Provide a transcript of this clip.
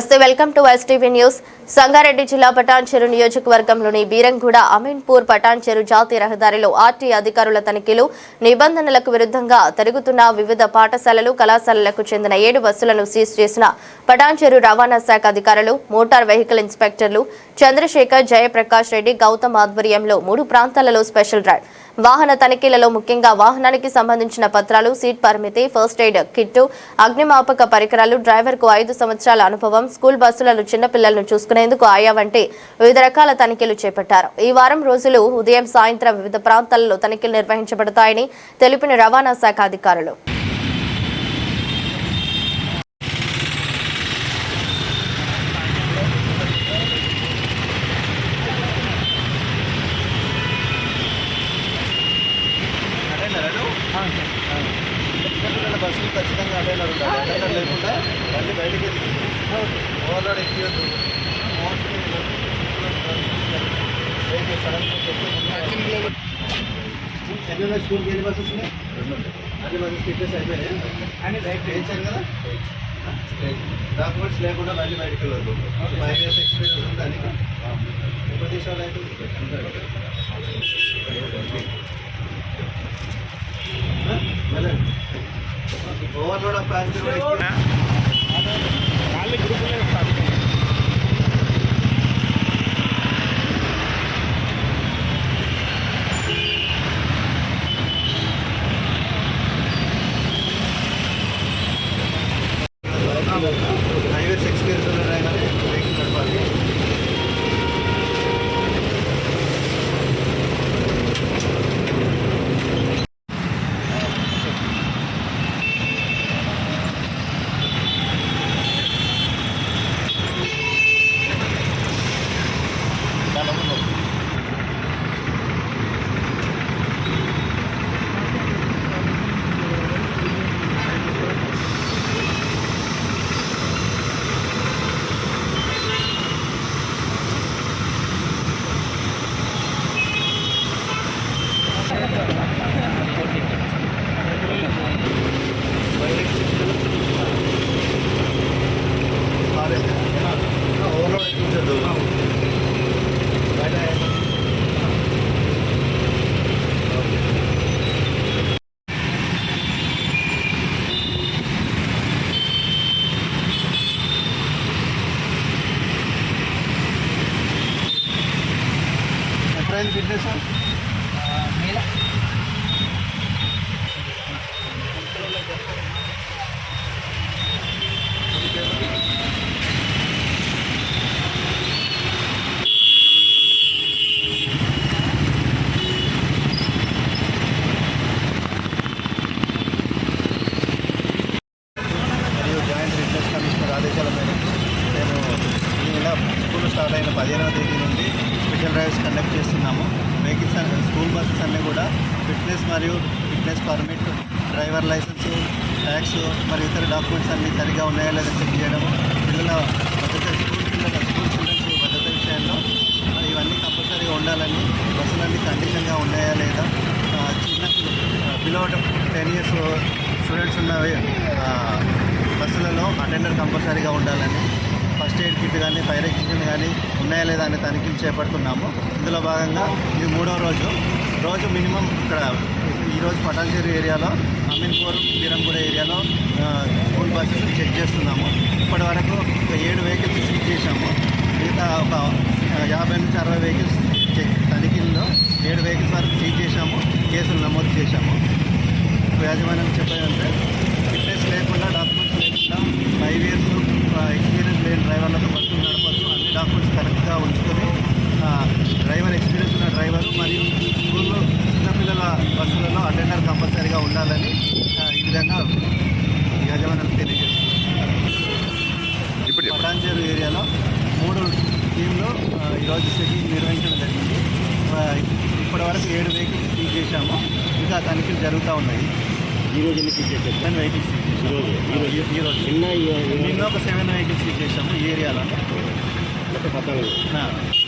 నమస్తే, welcome to STV news. Sangareddy జిల్లా పటాన్చెరు నియోజకవర్గంలోని బీరంగూడ అమీన్పూర్ పటాన్చెరు జాతీయ రహదారిలో ఆర్టీ అధికారుల తనిఖీలు. నిబంధనలకు విరుద్ధంగా తిరుగుతున్న వివిధ పాఠశాలలు, కళాశాలలకు చెందిన 7 బస్సులను సీజ్ చేసిన పటాన్చెరు రవాణా శాఖ అధికారులు, మోటార్ వెహికల్ ఇన్స్పెక్టర్లు చంద్రశేఖర్, జయప్రకాష్ రెడ్డి, గౌతమ్ ఆధ్వర్యంలో 3 ప్రాంతాలలో స్పెషల్ డ్రైవ్. వాహన తనిఖీలలో ముఖ్యంగా వాహనానికి సంబంధించిన పత్రాలు, సీట్ పరిమితి, ఫస్ట్ ఎయిడ్ కిట్టు, అగ్నిమాపక పరికరాలు, డ్రైవర్కు 5 సంవత్సరాల అనుభవం, స్కూల్ బస్సులను చిన్నపిల్లలను చూసుకునేందుకు ఆయా వంటి వివిధ రకాల తనిఖీలు చేపట్టారు. ఈ వారం రోజులు ఉదయం, సాయంత్రం వివిధ ప్రాంతాలలో తనిఖీలు నిర్వహించబడతాయని తెలిపిన రవాణా శాఖ అధికారులు. బస్సులు ఖచ్చితంగా అటెండర్ ఉండాలి. అటెండర్ లేకుండా బండి బయటికి ఓవర్లోడ్ ఎక్కియొద్దు. స్కూల్కి ఎన్ని బస్సెస్ ఉన్నాయి? అన్ని బస్సెస్ టికెట్స్ అయిపోయాయి వేయించారు కదా. డాక్యుమెంట్స్ లేకుండా బండి బయటికి వెళ్ళదు. 5 years ఎక్స్పీరియన్స్ ఉంది దానికి. ఉపదేశాలు అయితే overload off passenger highways experience ఉన్న డ్రైవర్ వెహికల్ నడపాలి. ఓవర్లోడ్ ఎక్కించద్దు. ఎప్పుడైంది ఫిట్నెస్? ఆదేశాల మేరకు నేను ఈ నెల స్కూల్ స్టార్ట్ అయిన 15వ తేదీ నుండి స్పెషల్ డ్రైవ్స్ కండక్ట్ చేస్తున్నాము. వెహికల్స్ స్కూల్ బస్సెస్ అన్నీ కూడా ఫిట్నెస్ మరియు fitness permit, driver licence, tax మరియు ఇతర డాక్యుమెంట్స్ అన్నీ సరిగా ఉన్నాయా లేదా చెక్ చేయడము, పిల్లల భద్రత, స్కూల్ చిల్డ్రన్స్ భద్రత విషయంలో ఇవన్నీ కంపల్సరీగా ఉండాలని, బస్సులన్నీ కండిషన్గా ఉన్నాయా లేదా, చిన్న బిలో 10 years స్టూడెంట్స్ ఉన్న బస్సులలో అటెండర్ కంపల్సరీగా ఉండాలని, ఫస్ట్ ఎయిడ్ కిట్ కానీ, ఫైర్ ఎగ్జిస్టెంట్ కానీ ఉన్నాయా లేదా అని తనిఖీలు చేపడుతున్నాము. ఇందులో భాగంగా ఇది 3వ రోజు మినిమం ఇక్కడ ఈరోజు పటాన్చెరు ఏరియాలో, అమీన్పూర్, బీరంగూడ ఏరియాలో స్కూల్ బస్సెస్ చెక్ చేస్తున్నాము. ఇప్పటి వరకు 7 వెహికల్స్ సీజ్ చేశాము. మిగతా ఒక 50 నుంచి 60 వెహికల్స్ తనిఖీల్లో 7 వెహికల్స్ వరకు సీజ్ చేశాము, కేసులు నమోదు చేశాము. యాజమాన్యం చెప్పేదంటే ఫిట్నెస్ లేకుండా, డాక్యుమెంట్స్ లేకుండా 5 years ఎక్స్పీరియన్స్ లేని డ్రైవర్లతో బస్సులు నడపచ్చు. అన్ని డాక్యుమెంట్స్ కరెక్ట్గా ఉంచుకొని డ్రైవర్ ఎక్స్పీరియన్స్ ఉన్న డ్రైవరు మరియు స్కూల్లో చిన్నపిల్లల బస్సులలో అటెండర్ కంపల్సరీగా ఉండాలని ఈ విధంగా యాజమాన్యం తెలియజేస్తుంది. పటాన్చెరు ఏరియాలో 3 టీంలు ఈరోజు చెకింగ్ నిర్వహించడం జరిగింది. ఇప్పటి వరకు 7 వెహికల్స్ సీజ్ చేశాము. ఇంకా తనిఖీలు జరుగుతూ ఉన్నాయి. ఈరోజు ఎన్ని సీజ్ చేశారు? 10 వెహికల్స్ సీజ్ చేశాము. ఈరోజు నిన్న ఒక 7 వెహికల్స్ సీజ్ చేశాము ఈ ఏరియాలో. మొత్తం 14.